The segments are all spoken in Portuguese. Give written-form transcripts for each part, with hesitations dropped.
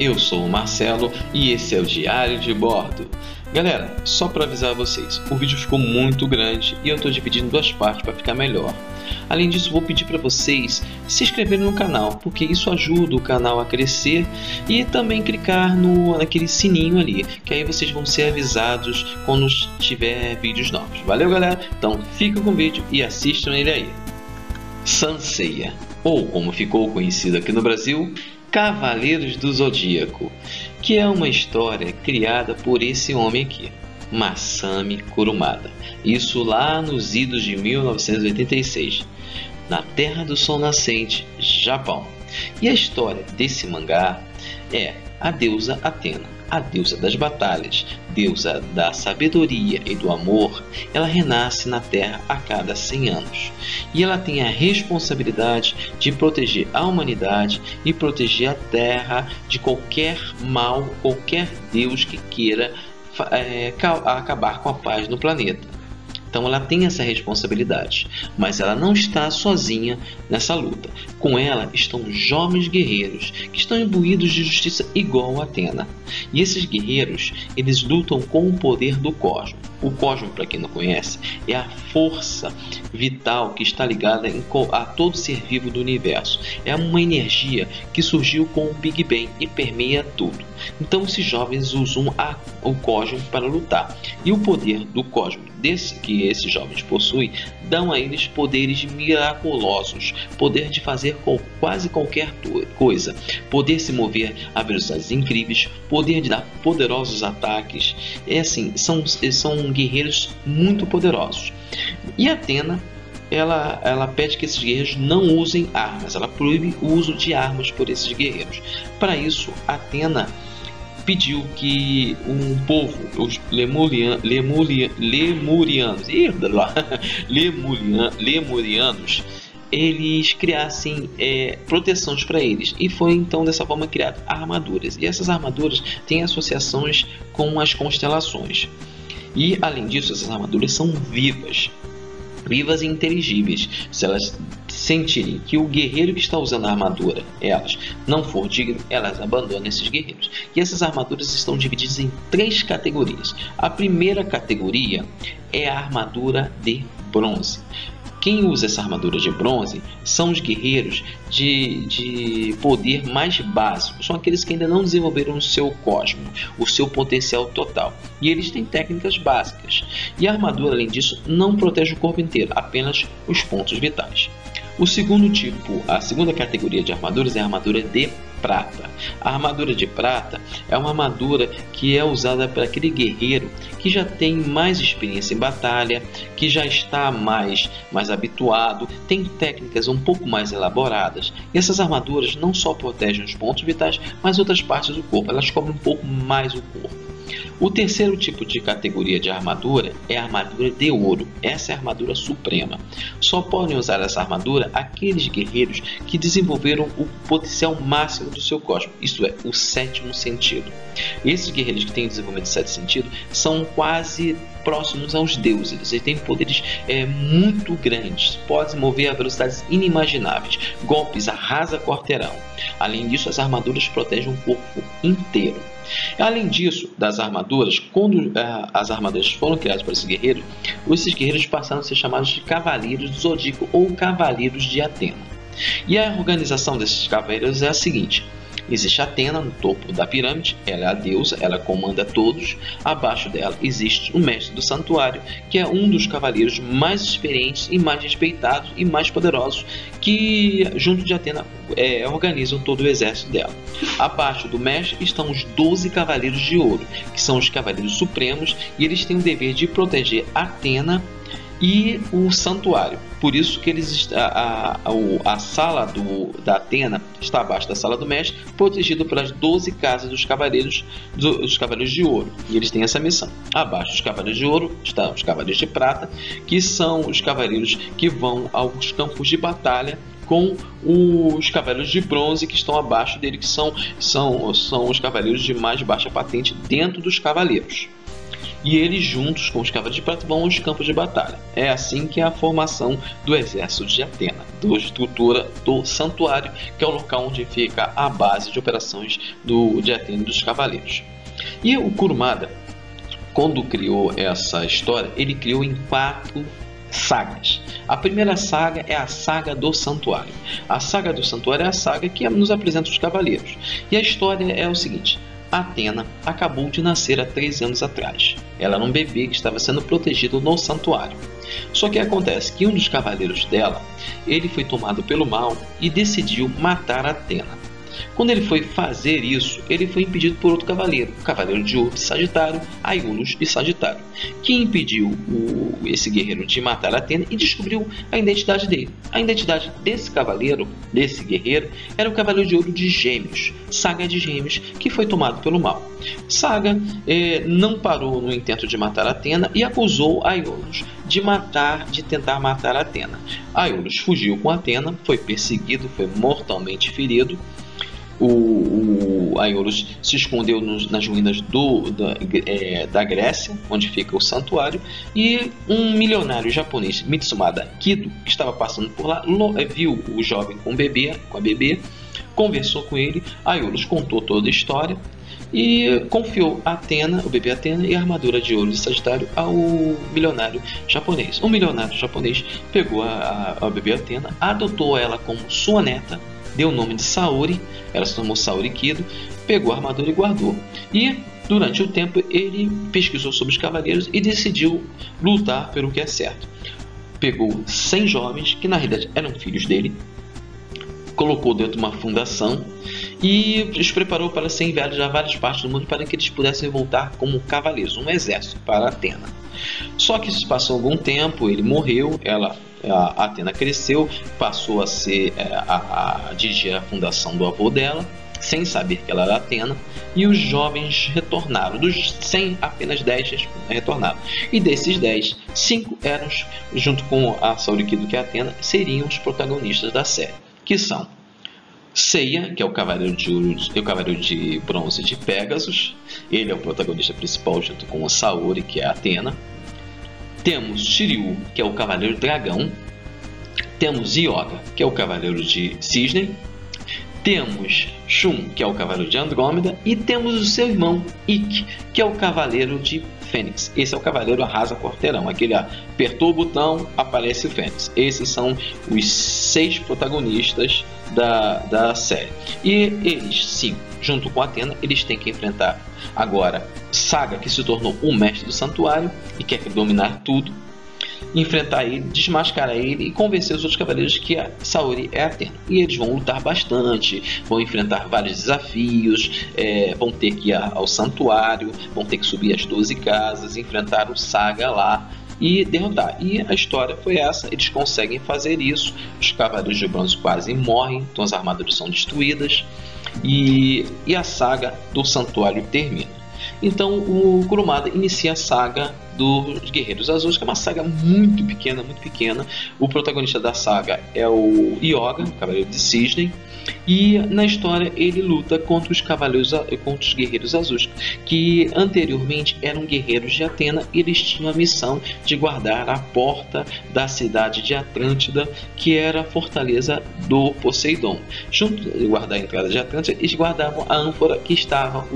eu sou o Marcelo e esse é o Diário de Bordo. Galera, só para avisar vocês, o vídeo ficou muito grande e eu estou dividindo em duas partes para ficar melhor. Além disso, vou pedir para vocês se inscreverem no canal, porque isso ajuda o canal a crescer, e também clicar naquele sininho ali, que aí vocês vão ser avisados quando tiver vídeos novos. Valeu, galera? Então fica com o vídeo e assistam ele aí. Sanseiya, ou como ficou conhecido aqui no Brasil, Cavaleiros do Zodíaco, que é uma história criada por esse homem aqui, Masami Kurumada. Isso lá nos idos de 1986, na Terra do Sol Nascente, Japão. E a história desse mangá é a deusa Atena, a deusa das batalhas, deusa da sabedoria e do amor. Ela renasce na Terra a cada 100 anos. E ela tem a responsabilidade de proteger a humanidade e proteger a Terra de qualquer mal, qualquer deus que queira acabar com a paz no planeta. Então ela tem essa responsabilidade, mas ela não está sozinha nessa luta. Com ela estão jovens guerreiros que estão imbuídos de justiça igual a Atena. E esses guerreiros, eles lutam com o poder do cosmo. O cosmo, para quem não conhece, é a força vital que está ligada a todo ser vivo do universo. É uma energia que surgiu com o Big Bang e permeia tudo. Então esses jovens usam o cosmo para lutar. E o poder do cosmo que esses jovens possuem dão a eles poderes miraculosos, poder de fazer quase qualquer coisa, poder se mover a velocidades incríveis, poder de dar poderosos ataques. São guerreiros muito poderosos. E Atena, ela pede que esses guerreiros não usem armas, ela proíbe o uso de armas por esses guerreiros. Para isso, Atena pediu que um povo, os lemurianos, eles criassem proteções para eles, e foi então dessa forma criadas armaduras. E essas armaduras têm associações com as constelações. E além disso, essas armaduras são vivas e inteligíveis. Se elas sentirem que o guerreiro que está usando a armadura não for digno, elas abandonam esses guerreiros. E essas armaduras estão divididas em 3 categorias. A primeira categoria é a armadura de bronze. Quem usa essa armadura de bronze são os guerreiros de poder mais básico. São aqueles que ainda não desenvolveram o seu cosmo, o seu potencial total. E eles têm técnicas básicas. E a armadura, além disso, não protege o corpo inteiro, apenas os pontos vitais. A segunda categoria de armaduras é a armadura de prata. A armadura de prata é uma armadura que é usada por aquele guerreiro que já tem mais experiência em batalha, que já está mais habituado, tem técnicas um pouco mais elaboradas. E essas armaduras não só protegem os pontos vitais, mas outras partes do corpo. Elas cobrem um pouco mais o corpo. O terceiro tipo de categoria de armadura é a armadura de ouro. Essa é a armadura suprema. Só podem usar essa armadura aqueles guerreiros que desenvolveram o potencial máximo do seu cosmo, isto é, o 7º sentido. Esses guerreiros que têm desenvolvimento do 7º sentido são quase próximos aos deuses. Eles têm poderes muito grandes, podem mover a velocidades inimagináveis, golpes arrasa quarteirão. Além disso, as armaduras protegem o corpo inteiro. Além disso, das armaduras, quando as armaduras foram criadas por esses guerreiros passaram a ser chamados de Cavaleiros do Zodíaco ou Cavaleiros de Atena. E a organização desses cavaleiros é a seguinte: existe Atena no topo da pirâmide, ela é a deusa, ela comanda todos. Abaixo dela existe o mestre do santuário, que é um dos cavaleiros mais experientes e mais respeitados e mais poderosos, que junto de Atena organizam todo o exército dela. Abaixo do mestre estão os 12 cavaleiros de ouro, que são os cavaleiros supremos, e eles têm o dever de proteger Atena e o santuário. Por isso que a sala da Atena está abaixo da sala do mestre, protegido pelas 12 casas dos cavaleiros de ouro. E eles têm essa missão. Abaixo dos cavaleiros de ouro estão os cavaleiros de prata, que são os cavaleiros que vão aos campos de batalha com os cavaleiros de bronze que estão abaixo dele, que são os cavaleiros de mais baixa patente dentro dos cavaleiros. E eles, juntos com os Cavaleiros de Prata, vão aos campos de batalha. É assim que é a formação do exército de Atena, da estrutura do santuário, que é o local onde fica a base de operações de Atena e dos Cavaleiros. E o Kurumada, quando criou essa história, ele criou em 4 sagas. A primeira saga é a saga do santuário. A saga do santuário é a saga que nos apresenta os cavaleiros. E a história é o seguinte: Atena acabou de nascer há 3 anos atrás. Ela era um bebê que estava sendo protegido no santuário. Só que acontece que um dos cavaleiros dela, ele foi tomado pelo mal e decidiu matar Atena. Quando ele foi fazer isso, ele foi impedido por outro cavaleiro, o Cavaleiro de Ouro de Sagitário, Aiolos de Sagitário, que impediu esse guerreiro de matar Atena e descobriu a identidade dele. A identidade desse cavaleiro, desse guerreiro, era o Cavaleiro de Ouro de Gêmeos, Saga de Gêmeos, que foi tomado pelo mal. Saga não parou no intento de matar Atena e acusou Aiolos de tentar matar Atena. Aiolos fugiu com Atena, foi perseguido, foi mortalmente ferido. O Aiolos se escondeu nas ruínas da Grécia, onde fica o santuário, e um milionário japonês, Mitsumada Kido, que estava passando por lá, viu o jovem com a bebê, conversou com ele. Aiolos contou toda a história e confiou o bebê Atena e a armadura de ouro de Sagitário ao milionário japonês. O milionário japonês pegou a bebê Atena, adotou ela como sua neta, deu o nome de Saori, ela se tornou Saori Kido, pegou a armadura e guardou. E durante o tempo ele pesquisou sobre os cavaleiros e decidiu lutar pelo que é certo. Pegou 100 jovens, que na realidade eram filhos dele, colocou dentro de uma fundação e os preparou para ser enviados a várias partes do mundo para que eles pudessem voltar como cavaleiros, um exército para Atena. Só que isso passou algum tempo, ele morreu, a Atena cresceu, passou a dirigir a fundação do avô dela, sem saber que ela era Atena, e os jovens retornaram. Dos 100, apenas 10 retornaram. E desses 10, 5 eram, junto com a Saori Kido, que é Atena, seriam os protagonistas da série, que são Seiya, que é o Cavaleiro de Ouro e o Cavaleiro de Bronze de Pégasus. Ele é o protagonista principal, junto com a Saori, que é a Atena. Temos Shiryu, que é o Cavaleiro Dragão. Temos Yoga, que é o Cavaleiro de Cisne. Temos Shun, que é o Cavaleiro de Andrômeda. E temos o seu irmão, Ikki, que é o Cavaleiro de Fênix. Esse é o Cavaleiro Arrasa Quarteirão. Aquele apertou o botão, aparece o Fênix. Esses são os 6 protagonistas da série. E eles, sim, junto com Atena, eles têm que enfrentar agora Saga, que se tornou o mestre do santuário e quer dominar tudo, enfrentar ele, desmascarar ele e convencer os outros cavaleiros que a Saori é Atena. E eles vão lutar bastante, vão enfrentar vários desafios, vão ter que ir ao santuário, vão ter que subir as 12 casas, enfrentar o Saga lá e derrotar. E a história foi essa, eles conseguem fazer isso, os cavaleiros de bronze quase morrem, então as armaduras são destruídas e a saga do santuário termina. Então o Kurumada inicia a saga dos Guerreiros Azuis, que é uma saga muito pequena, muito pequena. O protagonista da saga é o Yoga, o Cavaleiro de Cisne, e na história ele luta contra os Guerreiros Azuis, que anteriormente eram guerreiros de Atena, e eles tinham a missão de guardar a porta da cidade de Atlântida, que era a fortaleza do Poseidon. Junto de guardar a entrada de Atlântida, eles guardavam a ânfora que estava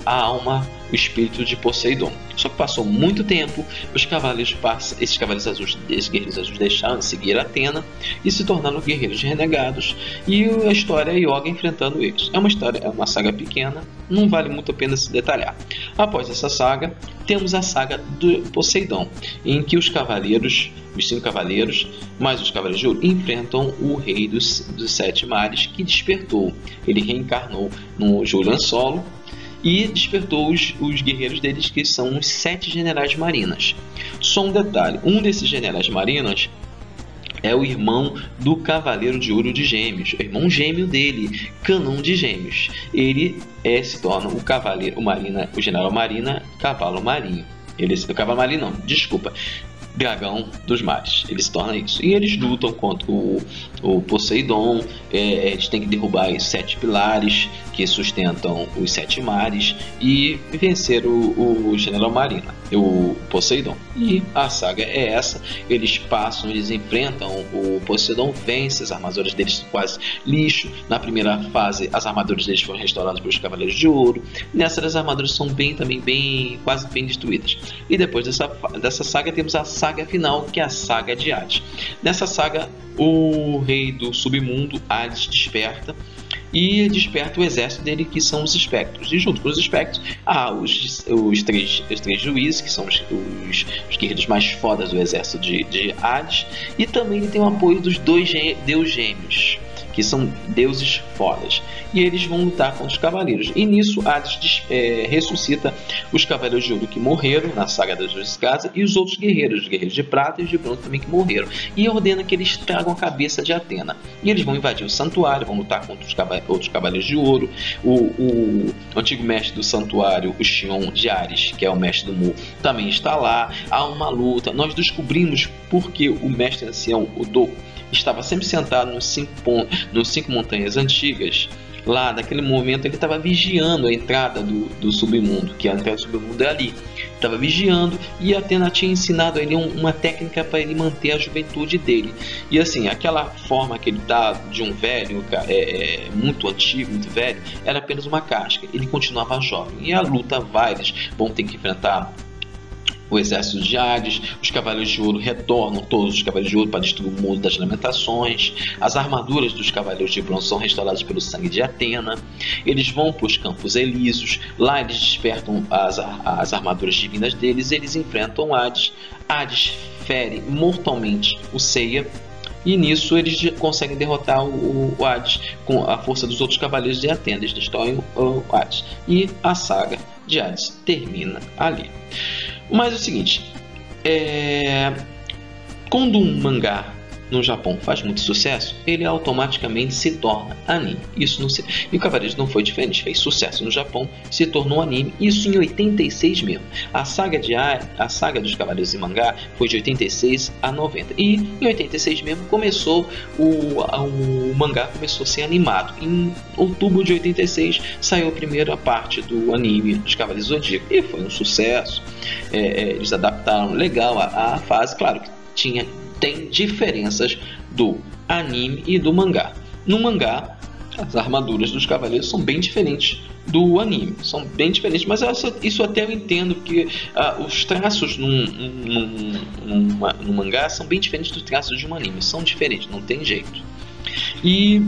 a alma, o espírito de Poseidon. Só que passou muito tempo, esses Guerreiros Azuis deixaram de seguir Atena e se tornaram guerreiros renegados, e a história é Yoga enfrentando eles. É uma saga pequena, não vale muito a pena se detalhar. Após essa saga, temos a saga do Poseidon, em que os 5 cavaleiros, mais os Cavaleiros de Ouro, enfrentam o rei dos 7 mares, que despertou. Ele reencarnou no Julian Solo e despertou os guerreiros deles, que são os 7 generais marinas. Só um detalhe, um desses generais marinas é o irmão do Cavaleiro de Ouro de Gêmeos, o irmão gêmeo dele, Canão de Gêmeos. Ele se torna o general Marina, Cavalo Marinho. O Cavalo Marinho não, desculpa. dragão dos mares. Ele se torna isso. E eles lutam contra o Poseidon. Eles têm que derrubar os 7 pilares que sustentam os 7 mares e vencer o General Marina, o Poseidon. E a saga é essa. Eles passam, eles enfrentam o Poseidon, vence, as armaduras deles são quase lixo. Na primeira fase, as armaduras deles foram restauradas pelos Cavaleiros de Ouro. Nessa, as armaduras são quase bem destruídas. E depois dessa saga, temos a saga final, que é a saga de Hades. Nessa saga, o rei do submundo, Hades, desperta e desperta o exército dele, que são os espectros. E junto com os espectros há os três juízes, que são os guerreiros mais fodas do exército de Hades. E também ele tem o apoio dos 2 deuses gêmeos, que são deuses fodas. E eles vão lutar contra os cavaleiros. E nisso Hades ressuscita os Cavaleiros de Ouro que morreram na saga das 12 casas, e os outros guerreiros, os guerreiros de prata e os de bronze também, que morreram. E ordena que eles tragam a cabeça de Atena. E eles vão invadir o santuário, vão lutar contra os outros Cavaleiros de Ouro. O antigo mestre do santuário, o Xion de Ares, que é o mestre do Mu, também está lá. Há uma luta. Nós descobrimos porque o mestre ancião, o Doku, estava sempre sentado nos 5 montanhas antigas. Lá, naquele momento, ele estava vigiando a entrada do submundo, que a entrada do submundo é ali. Estava vigiando, e a Atena tinha ensinado a ele uma técnica para ele manter a juventude dele. E assim, aquela forma que ele está de um velho, muito antigo, muito velho, era apenas uma casca. Ele continuava jovem. E a luta vai, eles vão ter que enfrentar o exército de Hades. Os Cavaleiros de Ouro retornam, todos os Cavaleiros de Ouro, para destruir o mundo das lamentações. As armaduras dos Cavaleiros de Bronze são restauradas pelo sangue de Atena. Eles vão para os Campos Elíseos. Lá eles despertam as armaduras divinas deles. Eles enfrentam Hades. Hades fere mortalmente o Seiya. E nisso eles conseguem derrotar o Hades com a força dos outros Cavaleiros de Atena. Eles destroem o Hades. E a saga de Hades termina ali. Mas é o seguinte, quando um mangá no Japão faz muito sucesso, ele automaticamente se torna anime. E o Cavaleiros não foi diferente, fez sucesso no Japão, se tornou anime, isso em 86 mesmo. A saga dos Cavaleiros em mangá foi de 86 a 90. E em 86 mesmo começou o mangá começou a ser animado. Em outubro de 86 saiu a primeira parte do anime dos Cavaleiros do Zodíaco e foi um sucesso. Eles adaptaram legal a fase, claro que tem diferenças do anime e do mangá. No mangá, as armaduras dos cavaleiros são bem diferentes do anime. São bem diferentes, mas isso até eu entendo, porque os traços no mangá são bem diferentes dos traços de um anime. São diferentes, não tem jeito. E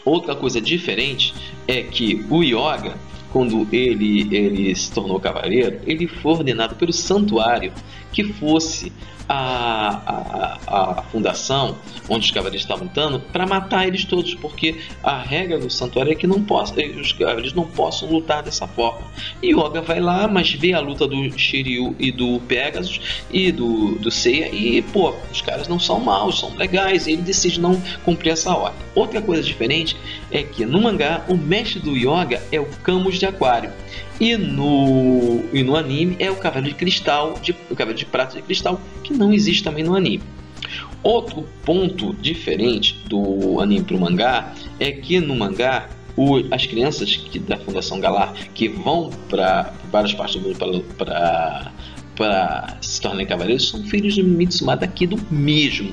outra coisa diferente é que o Yoga, quando ele se tornou cavaleiro, ele foi ordenado pelo santuário que fosse a fundação onde os cavaleiros estavam lutando, para matar eles todos, porque a regra do santuário é que os cavaleiros não possam lutar dessa forma. E Yoga vai lá, mas vê a luta do Shiryu e do Pegasus e do Seiya, e os caras não são maus, são legais, e ele decide não cumprir essa ordem. Outra coisa diferente é que no mangá o mestre do Yoga é o Camus de Aquário, e no anime é o Cavaleiro de Cristal, o Cavaleiro de Prata de Cristal, que não existe também no anime. Outro ponto diferente do anime para o mangá é que no mangá as crianças da Fundação Galar que vão para várias partes do mundo para se tornarem cavaleiros são filhos de Mitsumada Kido mesmo.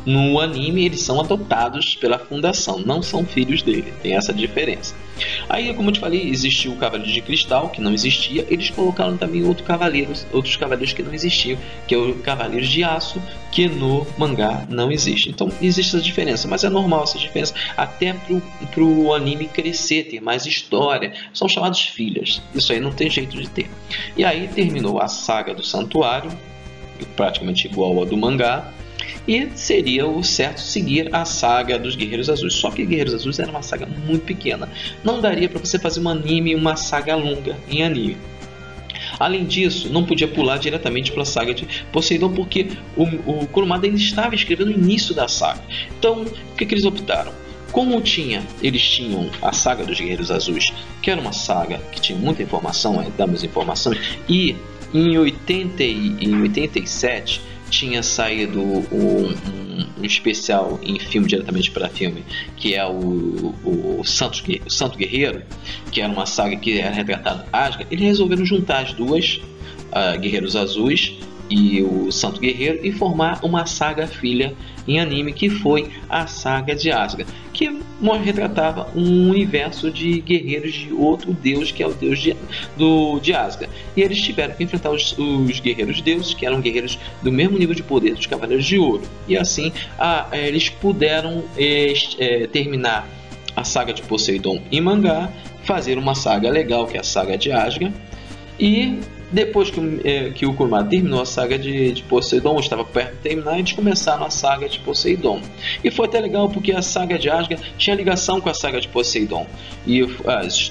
No anime eles são adotados pela fundação, não são filhos dele, tem essa diferença. Aí, como eu te falei, existiu o Cavaleiro de Cristal, que não existia. Eles colocaram também outros cavaleiros que não existiam, que é o Cavaleiro de Aço, que no mangá não existe. Então existe essa diferença, mas é normal essa diferença, até pro anime crescer, ter mais história. São chamados filhas, isso aí não tem jeito de ter. E aí terminou a saga do Santuário, praticamente igual a do mangá. E seria o certo seguir a saga dos Guerreiros Azuis. Só que Guerreiros Azuis era uma saga muito pequena. Não daria para você fazer um anime, uma saga longa em anime. Além disso, não podia pular diretamente para a saga de Poseidon, porque o Kurumada ainda estava escrevendo o início da saga. Então, o que eles optaram? Como eles tinham a saga dos Guerreiros Azuis, que era uma saga que tinha muita informação, damos informações, e em 87 tinha saído um especial em filme, diretamente para filme, que é o Santo Guerreiro, que era uma saga que era retratada Asgard. Eles resolveram juntar as duas, Guerreiros Azuis e o Santo Guerreiro, e formar uma saga filha em anime, que foi a saga de Asgard, que retratava um universo de guerreiros de outro deus, que é o deus de Asgard. E eles tiveram que enfrentar os guerreiros deuses, que eram guerreiros do mesmo nível de poder dos Cavaleiros de Ouro. E assim eles puderam terminar a saga de Poseidon em mangá, fazer uma saga legal, que é a saga de Asgard. E depois que o Kurumada terminou a saga de Poseidon, estava perto de terminar, eles começaram a saga de Poseidon. E foi até legal, porque a saga de Asgard tinha ligação com a saga de Poseidon, e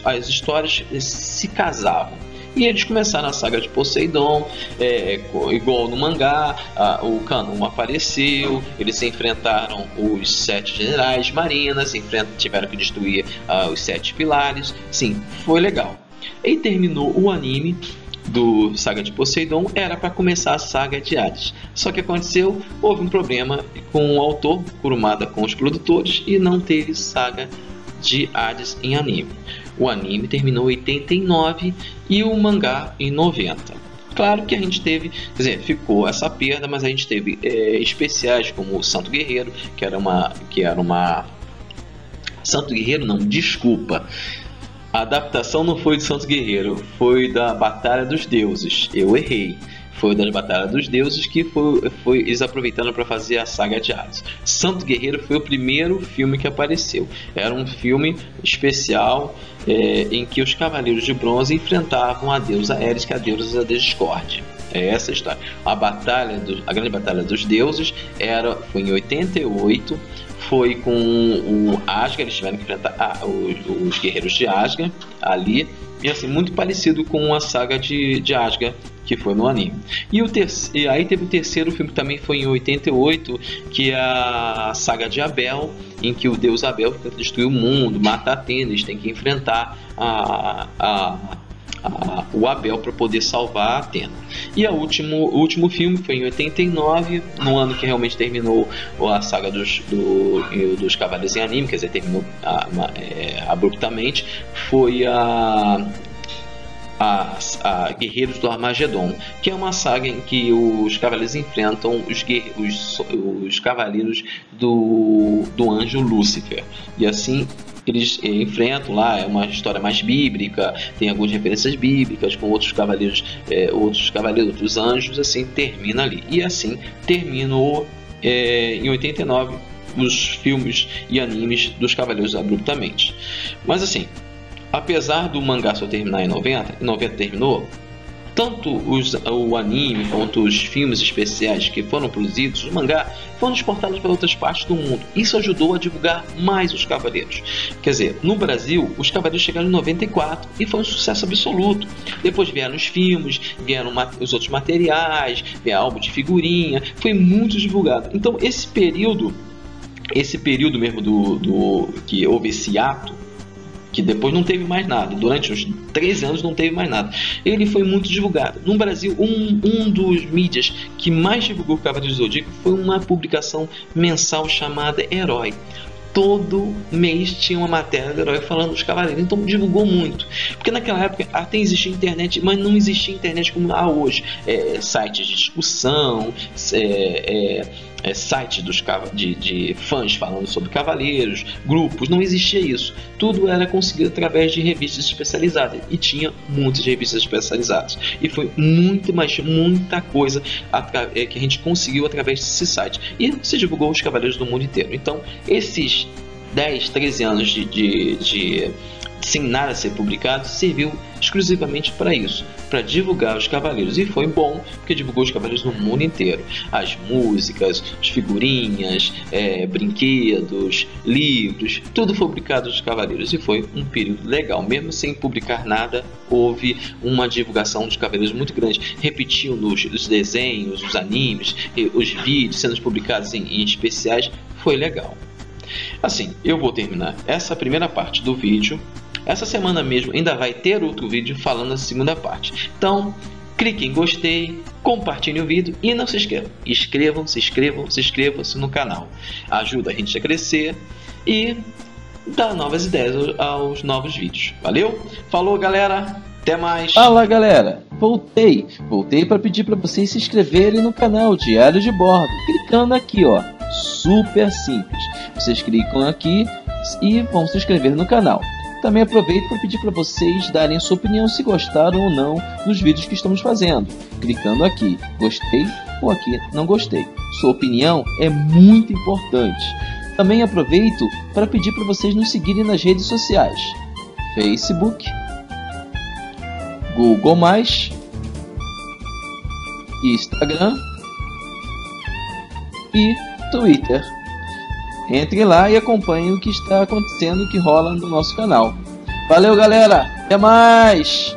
as histórias se casavam. E eles começaram a saga de Poseidon, igual no mangá, o Canon apareceu, eles se enfrentaram os 7 generais marinas, tiveram que destruir os 7 pilares. Sim, foi legal. E terminou o anime do Saga de Poseidon, era para começar a Saga de Hades. Só que aconteceu, houve um problema com o autor, Kurumada, com os produtores, e não teve Saga de Hades em anime. O anime terminou em 89 e o mangá em 90. Claro que a gente teve, quer dizer, ficou essa perda, mas a gente teve especiais como o Santo Guerreiro, que era uma Santo Guerreiro, não, desculpa. A adaptação não foi de Santo Guerreiro, foi da Batalha dos Deuses. Eu errei. Foi da Batalha dos Deuses, que eles aproveitaram para fazer a saga de Hades. Santo Guerreiro foi o primeiro filme que apareceu. Era um filme especial em que os Cavaleiros de Bronze enfrentavam a deusa Ares, que é a deusa da discórdia. É essa a história. A grande Batalha dos Deuses foi em 88. Foi com o Asgard, eles tiveram que enfrentar os guerreiros de Asgard ali, e assim, muito parecido com a saga de Asgard, que foi no anime. E aí teve o terceiro filme, que também foi em 88, que é a saga de Abel, em que o deus Abel tenta destruir o mundo, mata Atena, eles têm que enfrentar o Abel para poder salvar a Atena. E o último filme foi em 89, no ano que realmente terminou a saga dos Cavaleiros em anime, quer dizer, terminou abruptamente, foi a Guerreiros do Armagedon, que é uma saga em que os cavaleiros enfrentam os cavaleiros do anjo Lúcifer. E assim eles enfrentam lá, é uma história mais bíblica, tem algumas referências bíblicas com outros cavaleiros, outros anjos, assim termina ali. E assim terminou em 89 os filmes e animes dos Cavaleiros abruptamente. Mas assim, apesar do mangá só terminar em 90 terminou, tanto o anime quanto os filmes especiais que foram produzidos, o mangá, foram exportados para outras partes do mundo. Isso ajudou a divulgar mais os Cavaleiros. Quer dizer, no Brasil, os Cavaleiros chegaram em 94 e foi um sucesso absoluto. Depois vieram os filmes, vieram os outros materiais, vieram álbum de figurinha, foi muito divulgado. Então esse período mesmo que houve esse ato, que depois não teve mais nada, durante uns 13 anos não teve mais nada, ele foi muito divulgado. No Brasil, um dos mídias que mais divulgou o Cavaleiro do Zodíaco foi uma publicação mensal chamada Herói. Todo mês tinha uma matéria do Herói falando dos Cavaleiros, então divulgou muito, porque naquela época até existia internet, mas não existia internet como há hoje, sites de discussão, sites de fãs falando sobre Cavaleiros, grupos, não existia isso. Tudo era conseguido através de revistas especializadas, e tinha muitas revistas especializadas, e foi muita coisa que a gente conseguiu através desse site, e se divulgou os Cavaleiros do mundo inteiro. Então esses 10, 13 anos sem nada ser publicado, serviu exclusivamente para isso, para divulgar os Cavaleiros. E foi bom, porque divulgou os Cavaleiros no mundo inteiro. As músicas, as figurinhas, brinquedos, livros, tudo foi publicado dos Cavaleiros. E foi um período legal. Mesmo sem publicar nada, houve uma divulgação dos Cavaleiros muito grande. Repetiam os desenhos, os animes, os vídeos sendo publicados em especiais. Foi legal. Assim, eu vou terminar essa primeira parte do vídeo. Essa semana mesmo ainda vai ter outro vídeo falando da segunda parte. Então, clique em gostei, compartilhe o vídeo e não se esqueçam. Inscrevam-se no canal. Ajuda a gente a crescer e dá novas ideias aos novos vídeos. Valeu? Falou, galera! Até mais! Fala, galera! Voltei para pedir para vocês se inscreverem no canal Diário de Bordo, clicando aqui, ó. Super simples. Vocês clicam aqui e vão se inscrever no canal. Também aproveito para pedir para vocês darem a sua opinião se gostaram ou não dos vídeos que estamos fazendo, clicando aqui, gostei ou aqui, não gostei. Sua opinião é muito importante. Também aproveito para pedir para vocês nos seguirem nas redes sociais: Facebook, Google+, Instagram e Twitter. Entre lá e acompanhe o que está acontecendo, o que rola no nosso canal. Valeu, galera! Até mais!